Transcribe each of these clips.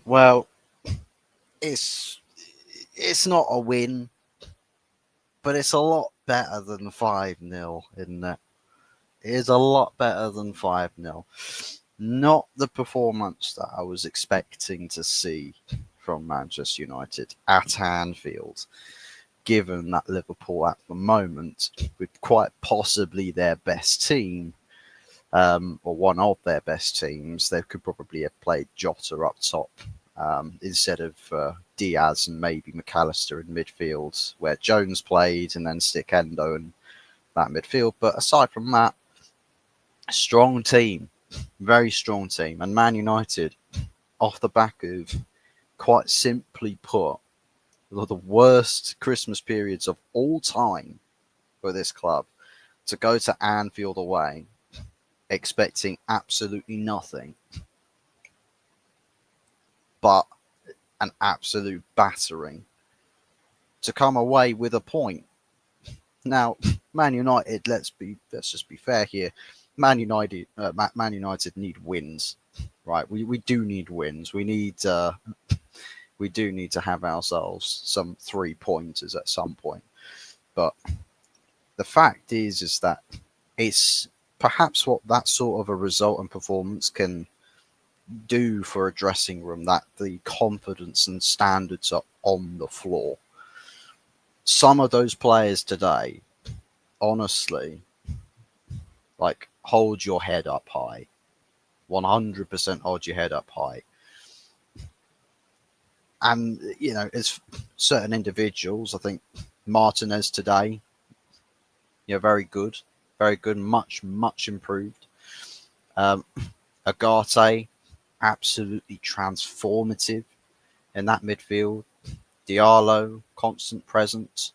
Well, it's it's not a win, but it's a lot better than 5-0, isn't it? It is a lot better than 5-0. Not the performance that I was expecting to see from Manchester United at Anfield, given that Liverpool at the moment, with quite possibly their best team, or one of their best teams, they could probably have played Jota up top instead of Diaz and maybe McAllister in midfield, where Jones played, and then stick Endo in that midfield. But aside from that, strong team, very strong team. And Man United, off the back of, quite simply put, one of the worst Christmas periods of all time for this club, to go to Anfield away expecting absolutely nothing but an absolute battering, to come away with a point. Now, Man United, let's just be fair here. Man United need wins, right? We do need wins. We do need to have ourselves some 3-pointers at some point. But the fact is that it's perhaps what that sort of a result and performance can do for a dressing room, that the confidence and standards are on the floor. Some of those players today, honestly, like, hold your head up high. 100% hold your head up high. And, as certain individuals, I think Martinez today, very good, much, much improved. Agate, absolutely transformative in that midfield. Diallo, constant presence.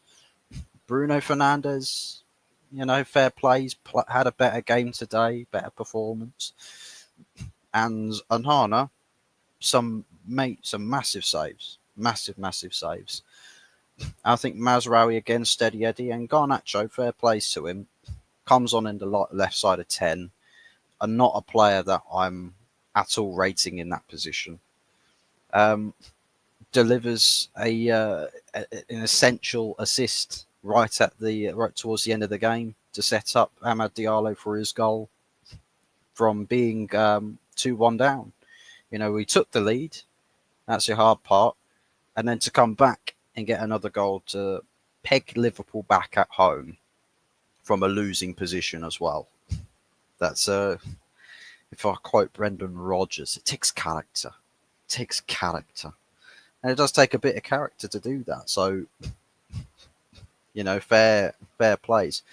Bruno Fernandes, fair plays, had a better game today, better performance. And Onana, some massive saves, massive saves. I think Mazraoui again, steady Eddie, and Garnacho, fair plays to him, comes on in the left side of 10, and not a player that I'm at all rating in that position. Delivers an essential assist right towards the end of the game to set up Amad Diallo for his goal from being 2-1 down. We took the lead. That's the hard part. And then to come back and get another goal to peg Liverpool back at home from a losing position as well. That's, if I quote Brendan Rodgers, it takes character. It takes character. And it does take a bit of character to do that. So, fair plays.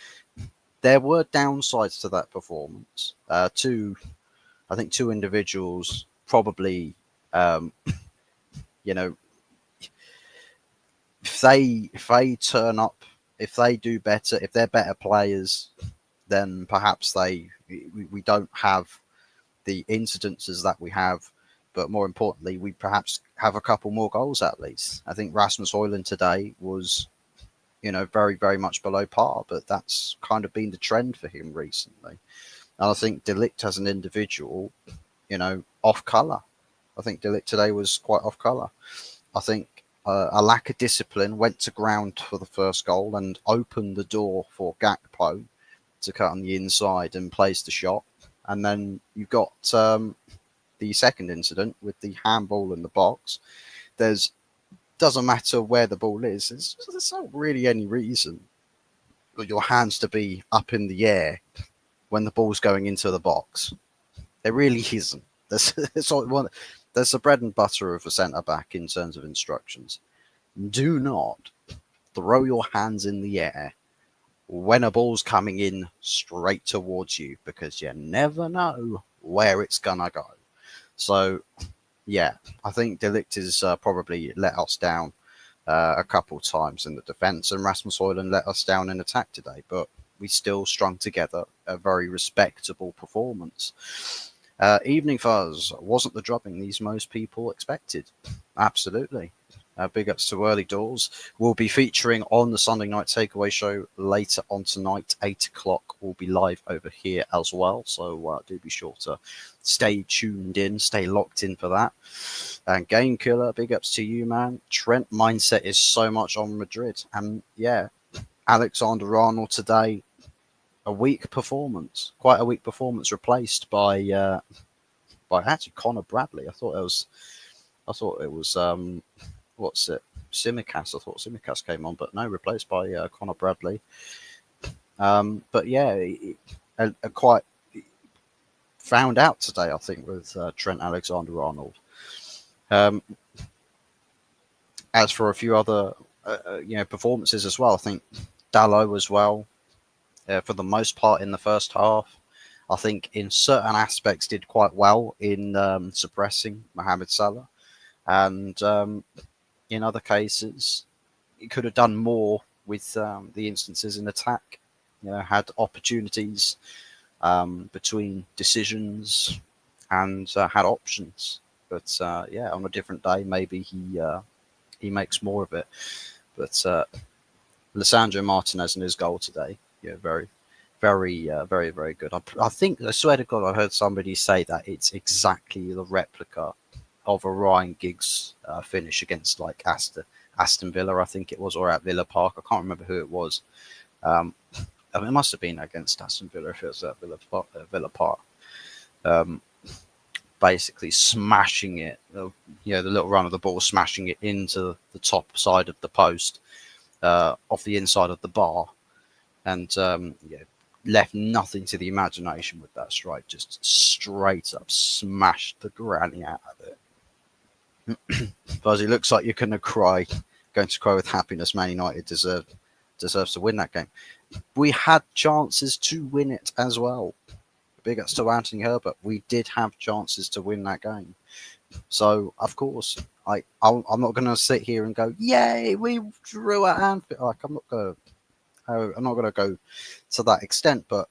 There were downsides to that performance. Two individuals probably, if they turn up, if they do better, if they're better players, then perhaps we don't have the incidences that we have. But more importantly, we perhaps have a couple more goals at least. I think Rasmus Højlund today was, very, very much below par, but that's kind of been the trend for him recently. And I think De Ligt as an individual, off colour. I think De Ligt today was quite off colour. I think a lack of discipline went to ground for the first goal and opened the door for Gakpo to cut on the inside and place the shot. And then you've got the second incident with the handball in the box. Doesn't matter where the ball is. There's not really any reason for your hands to be up in the air when the ball's going into the box. There really isn't. There's the bread and butter of a centre back in terms of instructions. Do not throw your hands in the air when a ball's coming in straight towards you, because you never know where it's gonna go. So, yeah, I think De Ligt has probably let us down a couple times in the defence, and Rasmus Højlund let us down in attack today. But we still strung together a very respectable performance. Evening Fuzz wasn't the drubbing these most people expected. Absolutely. Big ups to Early Doors. We'll be featuring on the Sunday Night Takeaway show later on tonight, 8 o'clock. We'll be live over here as well. So do be sure to stay tuned in, stay locked in for that. And Game Killer, big ups to you, man. Trent mindset is so much on Madrid. And yeah, Alexander-Arnold today, a weak performance, quite a weak performance, replaced by actually Connor Bradley. I thought it was what's it? Simicast. I thought Simicast came on, but no, replaced by Connor Bradley. But yeah, quite found out today, I think, with Trent Alexander-Arnold. As for a few other performances as well, I think Dalot as well, for the most part in the first half. I think in certain aspects did quite well in suppressing Mohamed Salah, and in other cases, he could have done more with the instances in attack. Had opportunities between decisions and had options. But on a different day, maybe he makes more of it. But Lisandro Martinez and his goal today, very, very, very, very good. I think, I swear to God, I heard somebody say that it's exactly the replica of a Ryan Giggs finish against like Aston Villa, I think it was, or at Villa Park. I can't remember who it was. It must have been against Aston Villa if it was at Villa Park. Basically smashing it, the little run of the ball, smashing it into the top side of the post, off the inside of the bar, and left nothing to the imagination with that strike. Just straight up smashed the granny out of it. Buzzy, looks like you're going to cry with happiness. Man United deserves to win that game. We had chances to win it as well. Big ups to Anthony Herbert. We did have chances to win that game. So, of course, I'm not going to sit here and go, yay, we drew at Anfield. Like, I'm not going to go to that extent, but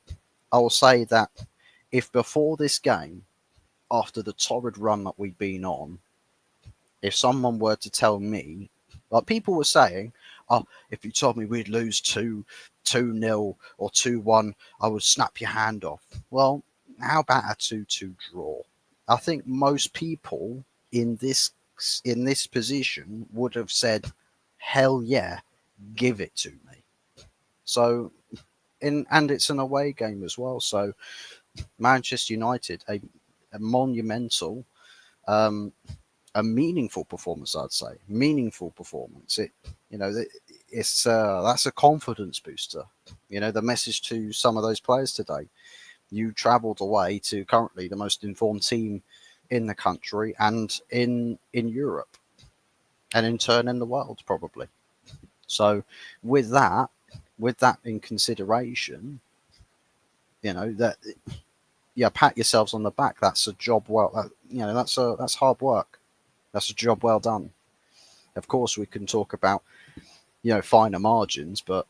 I will say that if before this game, after the torrid run that we've been on, if someone were to tell me, like people were saying, oh, if you told me we'd lose 2-0 or 2-1, I would snap your hand off. Well, how about a 2-2 draw? I think most people in this position would have said, hell yeah, give it to me. So, and it's an away game as well. So, Manchester United, a monumental, a meaningful performance, I'd say. Meaningful performance. It's that's a confidence booster. The message to some of those players today. You travelled away to currently the most informed team in the country and in Europe, and in turn in the world, probably. So with that in consideration, that pat yourselves on the back. That's a job well. That's hard work. That's a job well done. Of course, we can talk about finer margins, but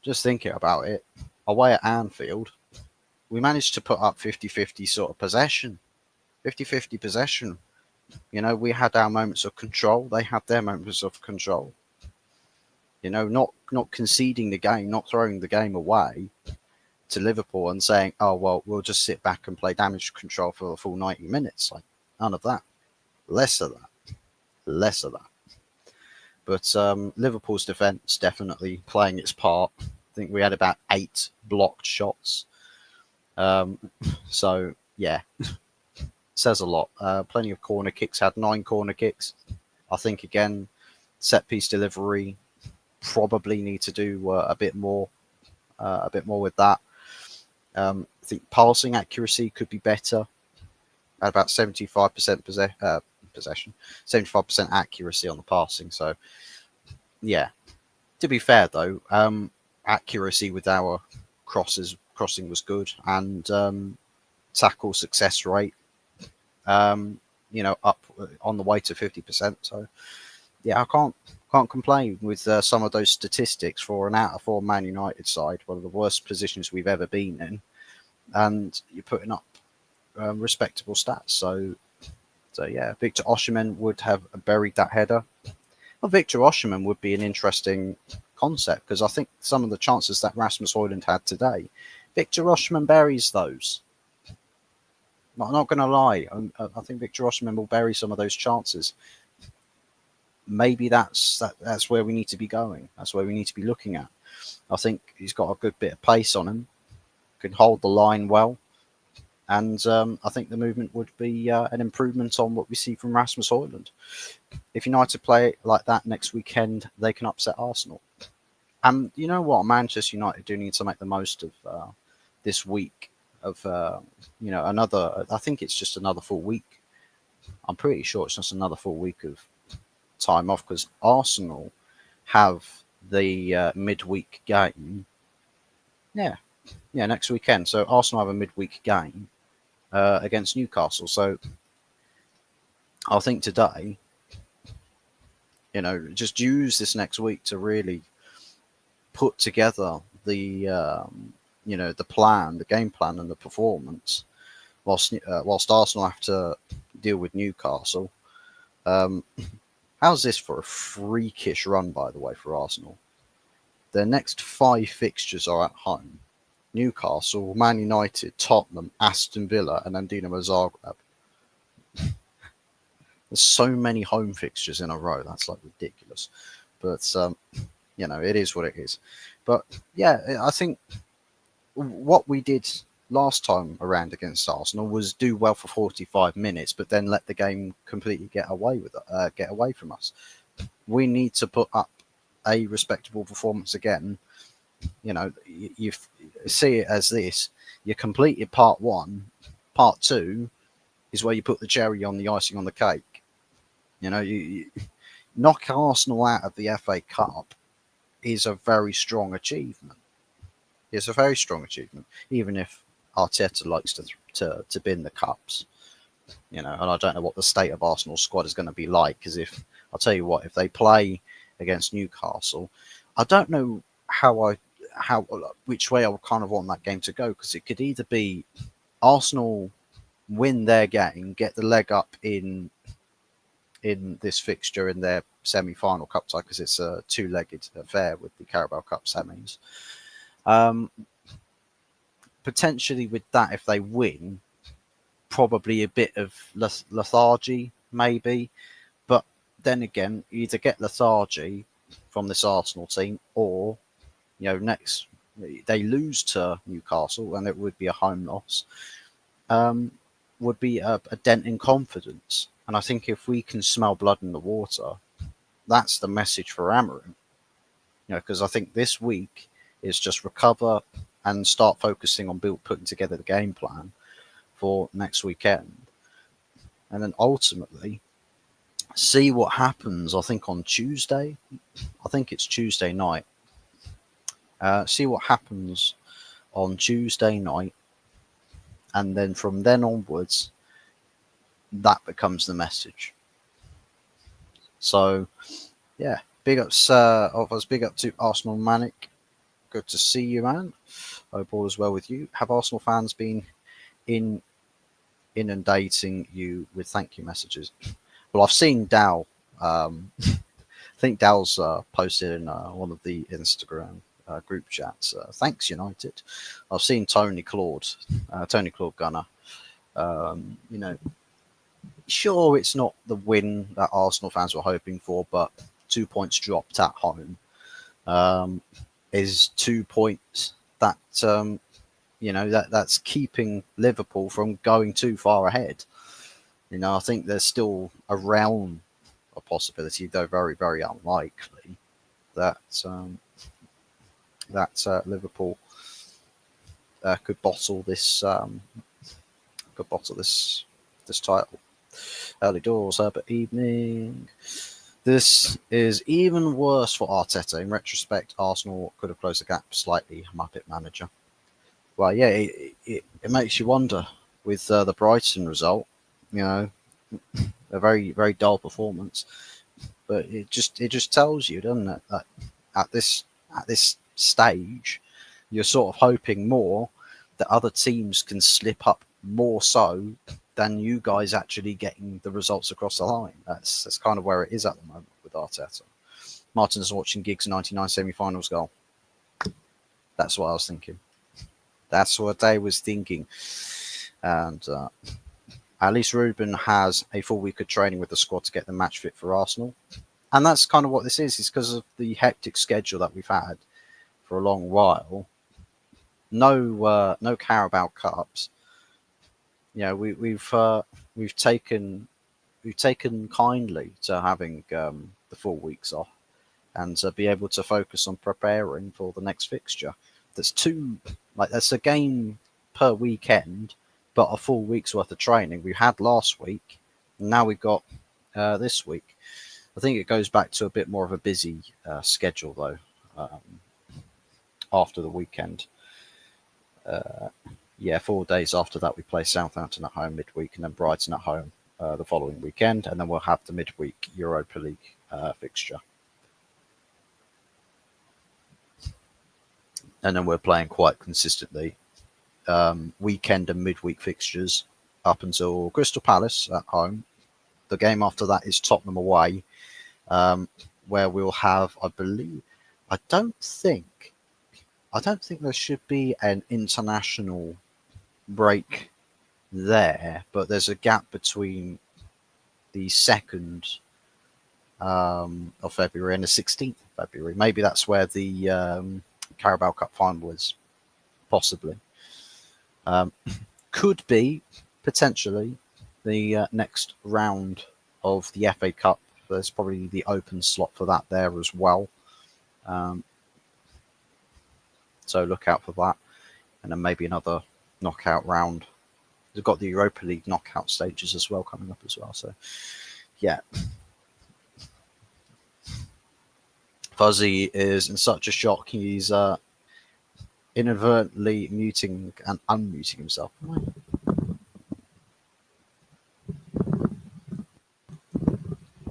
just thinking about it, away at Anfield, we managed to put up 50-50 sort of possession. 50-50 possession. We had our moments of control. They had their moments of control. Not conceding the game, not throwing the game away to Liverpool and saying, oh, well, we'll just sit back and play damage control for the full 90 minutes. Like, none of that. Less of that. But Liverpool's defence definitely playing its part. I think we had about 8 blocked shots. So, yeah, says a lot. Plenty of corner kicks, had 9 corner kicks. I think, again, set piece delivery, probably need to do a bit more with that. I think passing accuracy could be better. At about 75% possession, 75% accuracy on the passing. So, yeah. To be fair, though, accuracy with our crossing was good, and tackle success rate, up on the way to 50%. So, yeah, I can't complain with some of those statistics for an out of form Man United side, one of the worst positions we've ever been in, and you're putting up respectable stats. So yeah, Victor Osimhen would have buried that header. Well, Victor Osimhen would be an interesting concept because I think some of the chances that Rasmus Højlund had today, Victor Osimhen buries those. Not going to lie, I think Victor Osimhen will bury some of those chances. Maybe that's where we need to be going. That's where we need to be looking at. I think he's got a good bit of pace on him, can hold the line well, and I think the movement would be an improvement on what we see from Rasmus Højlund. If United play like that next weekend, they can upset Arsenal. And you know what, Manchester United do need to make the most of this week of another. I think it's just another full week. I'm pretty sure it's just another full week of time off because Arsenal have the midweek game. Yeah, next weekend. So Arsenal have a midweek game against Newcastle. So I think today, just use this next week to really put together the the plan, the game plan, and the performance. Whilst Arsenal have to deal with Newcastle. How's this for a freakish run, by the way, for Arsenal? Their next 5 fixtures are at home. Newcastle, Man United, Tottenham, Aston Villa, and then Dinamo Zagreb. There's so many home fixtures in a row. That's like ridiculous. But, it is what it is. But, yeah, I think what we did last time around against Arsenal was do well for 45 minutes, but then let the game completely get away from us. We need to put up a respectable performance again. You see it as this: you completed part 1, part 2 is where you put the cherry on the icing on the cake. You knock Arsenal out of the FA Cup is a very strong achievement. It's a very strong achievement, even if Arteta likes to bin the cups, and I don't know what the state of Arsenal's squad is going to be like, because I'll tell you what, if they play against Newcastle, I don't know which way I would kind of want that game to go, because it could either be Arsenal win their game, get the leg up in this fixture in their semi-final cup tie, because it's a 2-legged affair with the Carabao Cup semis. Potentially with that, if they win, probably a bit of lethargy, maybe. But then again, you either get lethargy from this Arsenal team, or next they lose to Newcastle, and it would be a home loss. Would be a dent in confidence. And I think if we can smell blood in the water, that's the message for Amorim. Because I think this week is just recover and start focusing on putting together the game plan for next weekend. And then ultimately see what happens, I think, on Tuesday. I think it's Tuesday night. See what happens on Tuesday night. And then from then onwards, that becomes the message. So, yeah, big ups of us. Big up to Arsenal Manic. Good to see you, man. Hope all is well with you. Have Arsenal fans been inundating you with thank you messages? Well, I've seen Dow. I think Dow's posted in one of the Instagram group chats. Thanks, United. I've seen Tony Claude Gunner. Sure, it's not the win that Arsenal fans were hoping for, but 2 points dropped at home is 2 points that that's keeping Liverpool from going too far ahead. I think there's still a realm of possibility, though very, very unlikely, that Liverpool could bottle this title. Early doors, Herbert evening. This is even worse for Arteta. In retrospect, Arsenal could have closed the gap slightly. Muppet manager. Well, yeah, it makes you wonder with the Brighton result. A very, very dull performance, but it just tells you, doesn't it, that at this stage, you're sort of hoping more that other teams can slip up more so than you guys actually getting the results across the line. That's kind of where it is at the moment with Arteta. Martin's watching Giggs 99 semi-finals goal. That's what I was thinking. That's what I was thinking. And at least Ruben has a full week of training with the squad to get them match fit for Arsenal. And that's kind of what this is. It's because of the hectic schedule that we've had for a long while. No Carabao Cups. You know, we've taken kindly to having the 4 weeks off and to be able to focus on preparing for the next fixture. That's a game per weekend, but a full week's worth of training. We had last week, and now we've got this week. I think it goes back to a bit more of a busy schedule though. After the weekend, 4 days after that, we play Southampton at home midweek, and then Brighton at home the following weekend, and then we'll have the midweek Europa League fixture. And then we're playing quite consistently weekend and midweek fixtures up until Crystal Palace at home. The game after that is Tottenham away, where we'll have, I don't think there should be an international break there, but there's a gap between the 2nd of February and the 16th of February. Maybe that's where the Carabao Cup final is, possibly. Could be, potentially, the next round of the FA Cup. There's probably the open slot for that there as well. So look out for that. And then maybe another knockout round. We've got the Europa League knockout stages as well coming up as well. So, yeah. Fuzzy is in such a shock. He's inadvertently muting and unmuting himself.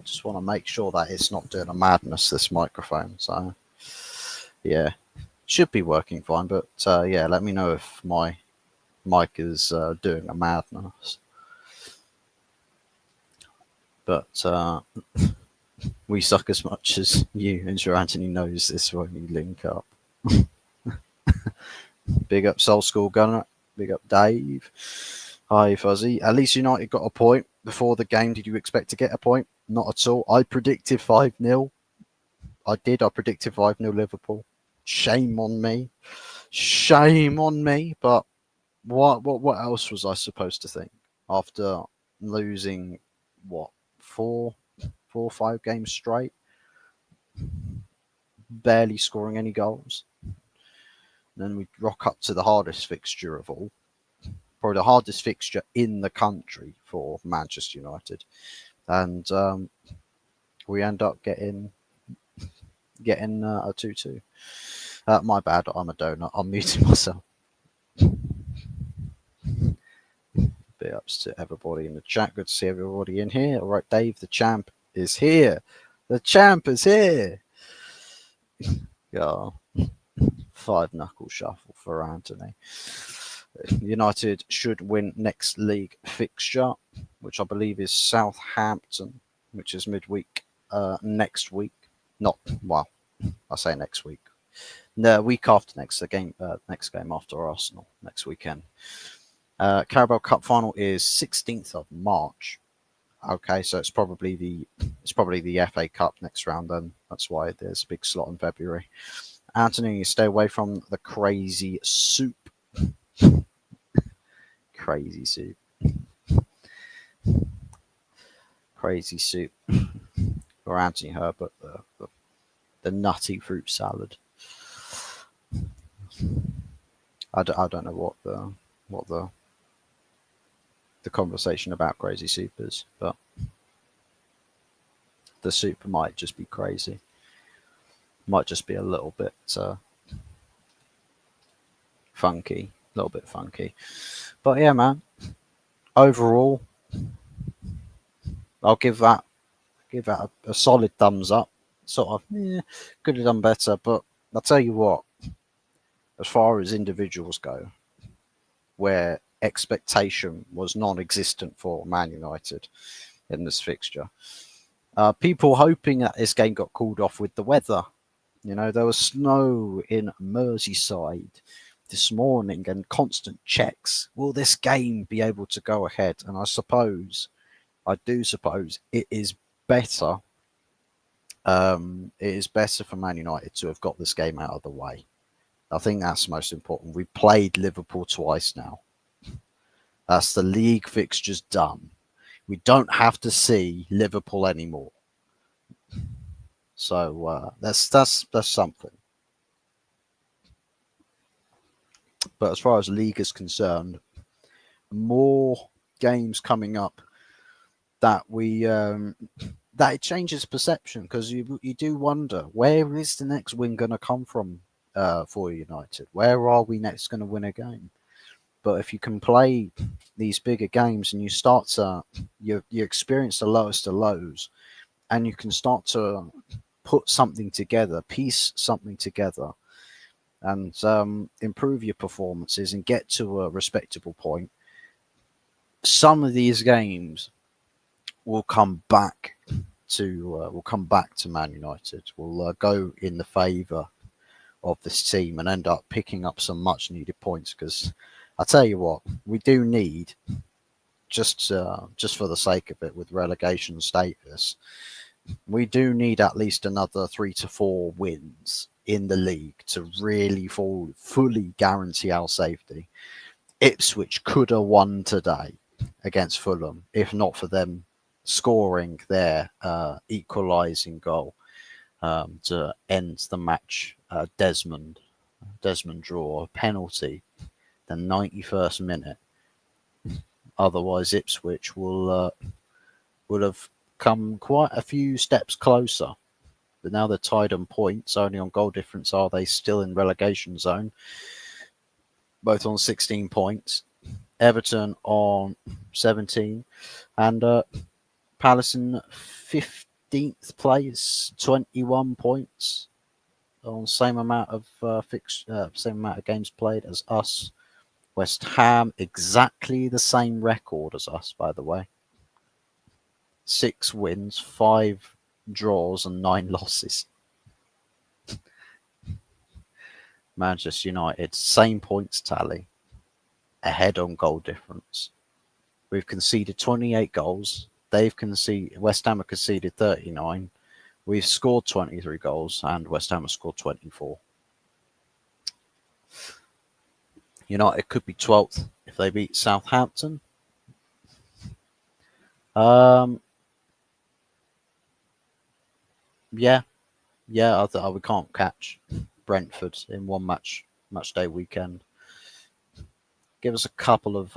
Just want to make sure that it's not doing a madness, this microphone. So, yeah. Should be working fine, but yeah, let me know if my mic is doing a madness. But we suck as much as you, and sure Anthony knows this when we link up. Big up Soul School Gunner, big up Dave. Hi Fuzzy. At least United got a point before the game. Did you expect to get a point? Not at all. I predicted 5-0. I predicted 5-0 Liverpool. Shame on me. But what else was I supposed to think after losing 4 or 5 games straight, barely scoring any goals? Then we rock up to the hardest fixture of all, probably the hardest fixture in the country for Manchester United, and we end up getting a 2-2. My bad, I'm a donut. I'm muting myself. Big ups to everybody in the chat. Good to see everybody in here. All right, Dave, the champ is here. The champ is here. Yeah. 5-knuckle shuffle for Anthony. United should win next league fixture, which I believe is Southampton, which is midweek next week. I say next week. No, week after next. The game, next game after Arsenal next weekend. Carabao Cup final is 16th of March. Okay, so it's probably the FA Cup next round. Then that's why there's a big slot in February. Anthony, you stay away from the crazy soup. Crazy soup. Crazy soup. Or Anthony Herbert, the nutty fruit salad. I don't know what the conversation about crazy soup is, but the soup might just be crazy. Might just be a little bit funky, a little bit funky. But yeah, man. Overall, I'll give that a solid thumbs up. Sort of, could have done better, but I'll tell you what. As far as individuals go, where expectation was non-existent for Man United in this fixture, People hoping that this game got called off with the weather. You know, there was snow in Merseyside this morning and constant checks. Will this game be able to go ahead? And I do suppose it is better. It is better for Man United to have got this game out of the way. I think that's most important. We played Liverpool twice now. That's the league fixtures done. We don't have to see Liverpool anymore. So that's something. But as far as league is concerned, more games coming up that that it changes perception, because you do wonder, where is the next win going to come from for United? Where are we next going to win a game? But if you can play these bigger games and you start to you experience the lowest of lows, and you can start to put something together, piece something together, and improve your performances and get to a respectable point, some of these games will come back to Man United. Will go in the favour of this team and end up picking up some much needed points. Because I tell you what, we do need, just for the sake of it, with relegation status, we do need at least another 3 to 4 wins in the league to really fully guarantee our safety. Ipswich could have won today against Fulham if not for them scoring their equalising goal to end the match. Desmond draw a penalty the 91st minute. Otherwise, Ipswich would have come quite a few steps closer. But now they're tied on points, only on goal difference are they still in relegation zone, both on 16 points. Everton on 17, and Palace in 15th place, 21 points, on same amount of same amount of games played as us. West Ham exactly the same record as us, by the way. 6 wins, 5 draws, and 9 losses. Manchester United, same points tally, ahead on goal difference. We've conceded 28 goals. West Ham have conceded 39. We've scored 23 goals, and West Ham have scored 24. United could be 12th if they beat Southampton. Yeah, we can't catch Brentford in one match day weekend. Give us a couple of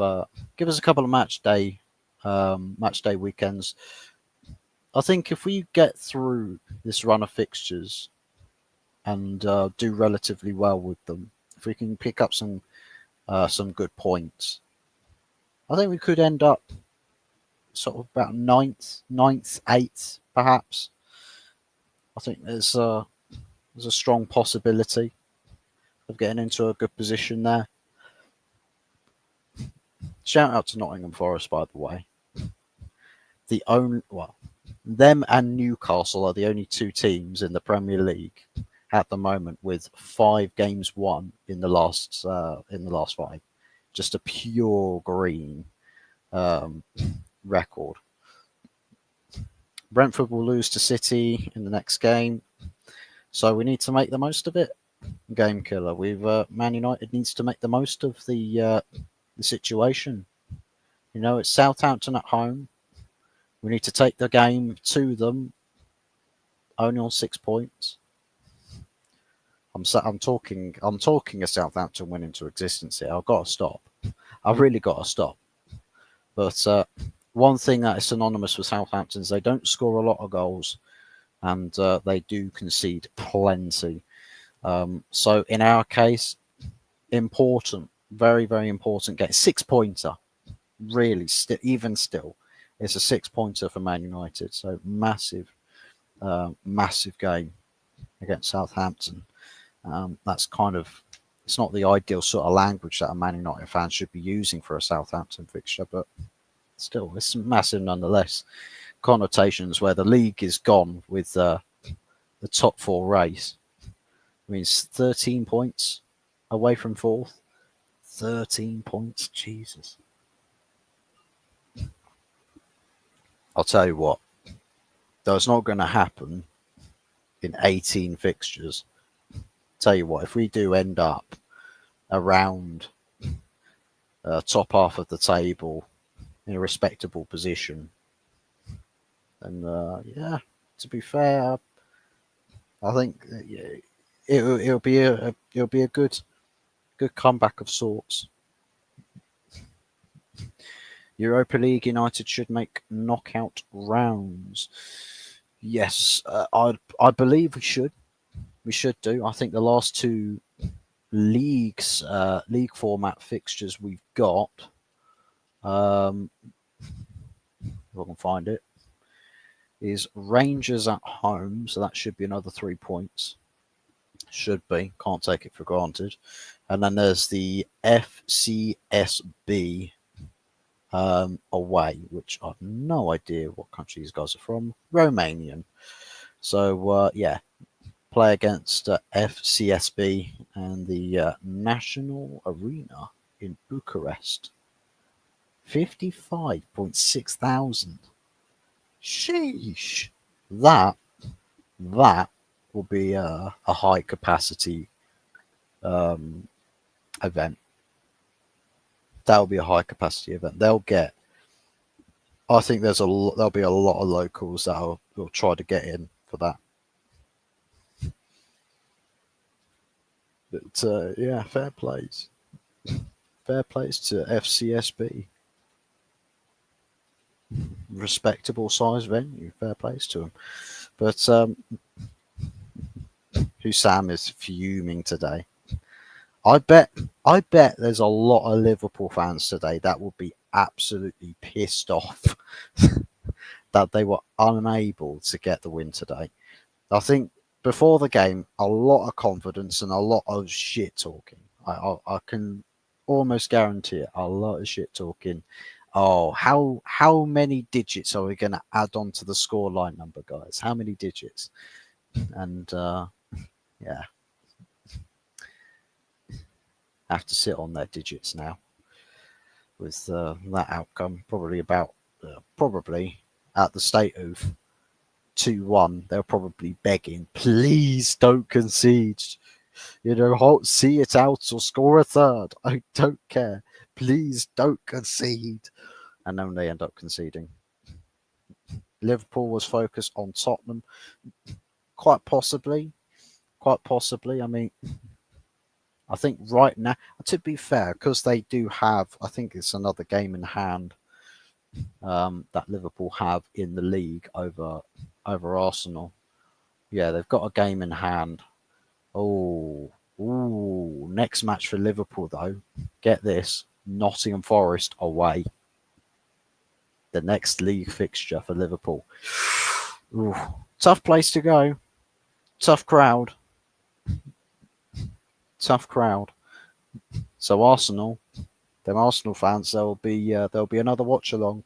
match day weekends. I think if we get through this run of fixtures and do relatively well with them, if we can pick up some good points, I think we could end up sort of about ninth, 8th, perhaps. I think there's a strong possibility of getting into a good position there. Shout out to Nottingham Forest, by the way. Them and Newcastle are the only 2 teams in the Premier League at the moment with 5 games won in the last 5. Just a pure green record. Brentford will lose to City in the next game, so we need to make the most of it. Game killer. Man United needs to make the most of the situation. It's Southampton at home. We need to take the game to them. Only on 6 points. I'm talking a Southampton win into existence here. I've got to stop. I've really got to stop. But one thing that is synonymous with Southampton is they don't score a lot of goals, and they do concede plenty. So in our case, important, very, very important game. 6-pointer, really. Even still, it's a 6-pointer for Man United. So massive game against Southampton. That's it's not the ideal sort of language that a Man United fan should be using for a Southampton fixture, but still, it's massive nonetheless. connotations where the league is gone with the top four race. I mean, it's 13 points away from fourth. 13 points, Jesus. I'll tell you what, that's not going to happen in 18 fixtures. Tell you what, if we do end up around top half of the table in a respectable position, then yeah, to be fair, I think it'll be a good comeback of sorts. Europa League, United should make knockout rounds. Yes, I believe we should. We should do. I think the last two league format fixtures we've got, if I can find it, is Rangers at home, so that should be another 3 points. Should be. Can't take it for granted. And then there's the FCSB away, which I've no idea what country these guys are from. Romanian. So yeah, play against FCSB and the National Arena in Bucharest. 55.6 thousand. Sheesh. That will be a high capacity event. That will be a high capacity event. They'll get. I think there'll be a lot of locals that will try to get in for that. But yeah, fair plays. Fair plays to FCSB. Respectable size venue. Fair plays to them. But Hussam is fuming today. I bet there's a lot of Liverpool fans today that will be absolutely pissed off that they were unable to get the win today. I think before the game, a lot of confidence and a lot of shit talking. I can almost guarantee it. A lot of shit talking. Oh, how many digits are we going to add on to the scoreline number, guys? How many digits? And yeah, have to sit on their digits now with that outcome. Probably at the state of 2-1, they're probably begging, please don't concede. See it out or score a third. I don't care. Please don't concede. And then they end up conceding. Liverpool was focused on Tottenham. Quite possibly. I mean, I think right now, to be fair, because they do have, I think it's another game in hand that Liverpool have in the league over Arsenal. Yeah, they've got a game in hand. Oh, next match for Liverpool though. Get this: Nottingham Forest away. The next league fixture for Liverpool. Ooh, tough place to go. Tough crowd. So Arsenal, them Arsenal fans, there'll be another watch along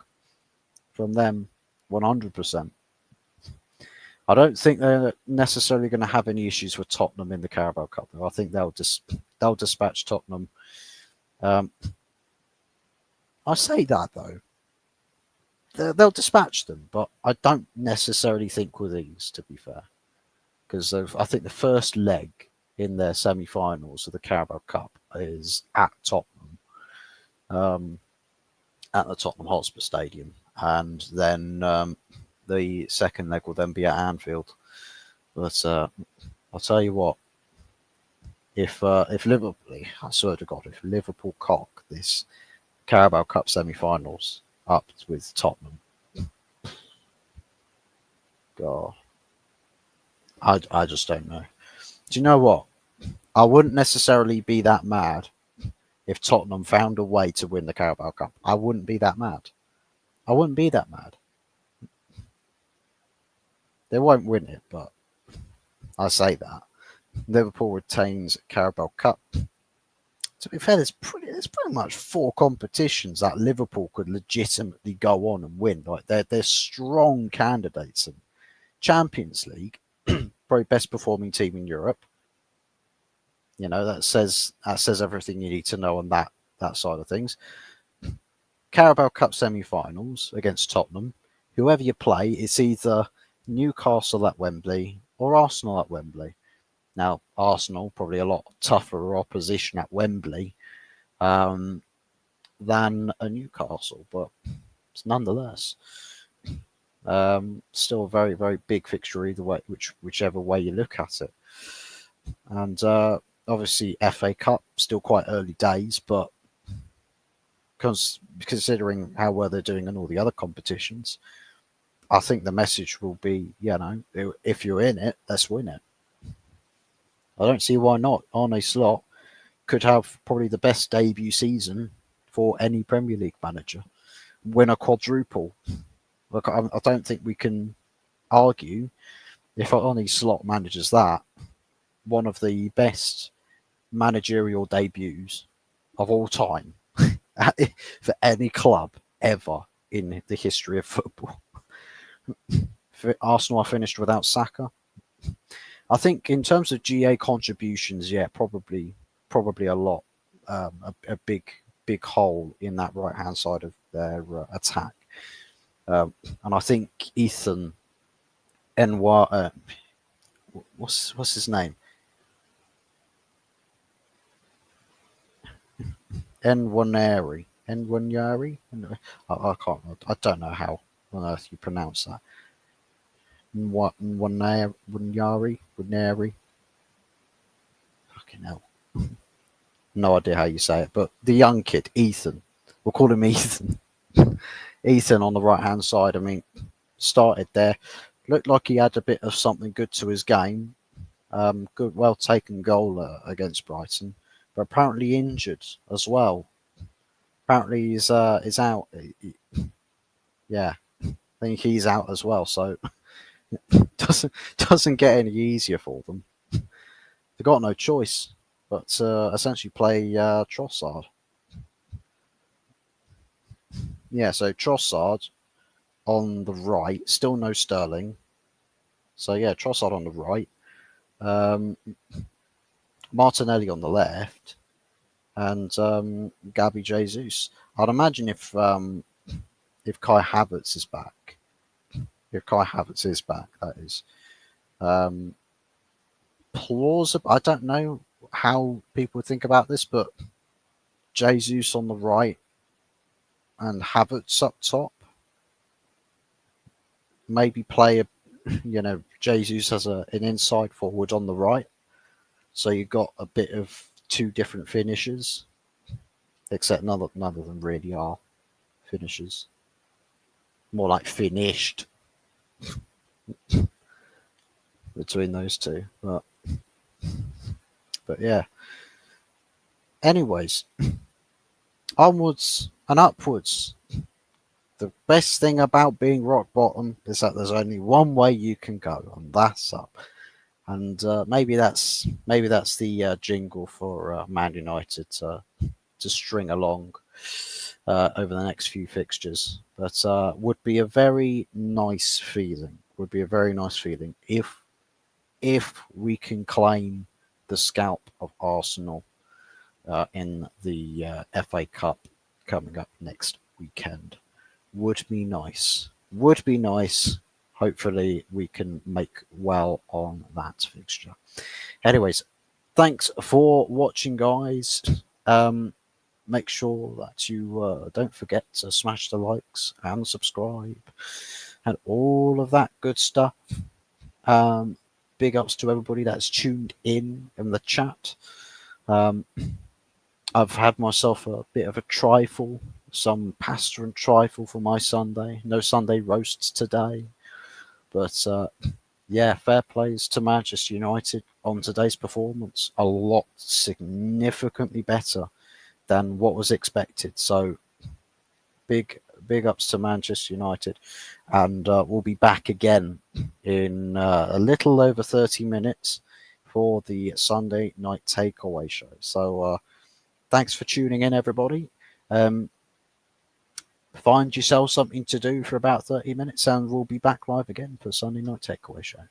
from them, 100%. I don't think they're necessarily going to have any issues with Tottenham in the Carabao Cup. I think they'll dispatch Tottenham. I say that though, they'll dispatch them, but I don't necessarily think with ease. To be fair, because I think the first leg in their semi-finals of the Carabao Cup is at Tottenham, at the Tottenham Hotspur Stadium, and then the second leg will then be at Anfield. But I'll tell you what, if Liverpool, I swear to God, if Liverpool cock this Carabao Cup semi-finals up with Tottenham, God, I just don't know. Do you know what? I wouldn't necessarily be that mad if Tottenham found a way to win the Carabao Cup. I wouldn't be that mad. They won't win it, but I say that. Liverpool retains Carabao Cup. to be fair, there's pretty much four competitions that Liverpool could legitimately go on and win. Like they're strong candidates. And Champions League, probably best performing team in Europe. That says everything you need to know on that side of things. Carabao Cup semi-finals against Tottenham. Whoever you play, it's either Newcastle at Wembley or Arsenal at Wembley. Now, Arsenal probably a lot tougher opposition at Wembley than a Newcastle, but it's nonetheless still a very, very big fixture either way, whichever way you look at it. And obviously, FA Cup still quite early days, but considering how well they're doing in all the other competitions, I think the message will be, if you're in it, let's win it. I don't see why not. Arne Slot could have probably the best debut season for any Premier League manager. Win a quadruple. Look, I don't think we can argue if Arne Slot manages that, one of the best managerial debuts of all time for any club ever in the history of football. Arsenal are finished without Saka. I think in terms of GA contributions, probably a lot, a big hole in that right hand side of their attack, and I think Ethan Enwa, what's his name? Enwaneri. I can't. I don't know how on earth you pronounce that. Wanari. Fucking hell. No idea how you say it, but the young kid, Ethan. We'll call him Ethan. Ethan on the right hand side. I mean, started there. Looked like he had a bit of something good to his game. Good, well taken goal against Brighton, but apparently injured as well. Apparently he's out. Yeah, I think he's out as well. So doesn't get any easier for them. They've got no choice but essentially play Trossard. Yeah, so Trossard on the right, still no Sterling. So yeah, Trossard on the right, Martinelli on the left, and Gabby Jesus. I'd imagine if Kai Havertz is back, that is plausible. I don't know how people think about this, but Jesus on the right and Havertz up top. Maybe play Jesus as an inside forward on the right. So you've got a bit of two different finishes, except none of them really are finishes. More like finished between those two. But yeah. Anyways, onwards and upwards. The best thing about being rock bottom is that there's only one way you can go, and that's up. And maybe that's the jingle for Man United to string along over the next few fixtures. But would be a very nice feeling. Would be a very nice feeling if we can claim the scalp of Arsenal in the FA Cup coming up next weekend. Would be nice. Hopefully we can make well on that fixture. Anyways, thanks for watching, guys. Make sure that you don't forget to smash the likes and subscribe and all of that good stuff. Big ups to everybody that's tuned in the chat. I've had myself a bit of a trifle, some pasta and trifle for my Sunday. No Sunday roasts today. But fair plays to Manchester United on today's performance. A lot significantly better than what was expected. So big ups to Manchester United. And we'll be back again in a little over 30 minutes for the Sunday night takeaway show. So Thanks for tuning in, everybody. Find yourself something to do for about 30 minutes, and we'll be back live again for Sunday Night Takeaway Show.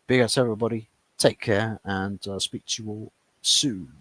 Big ups, everybody. Take care, and speak to you all soon.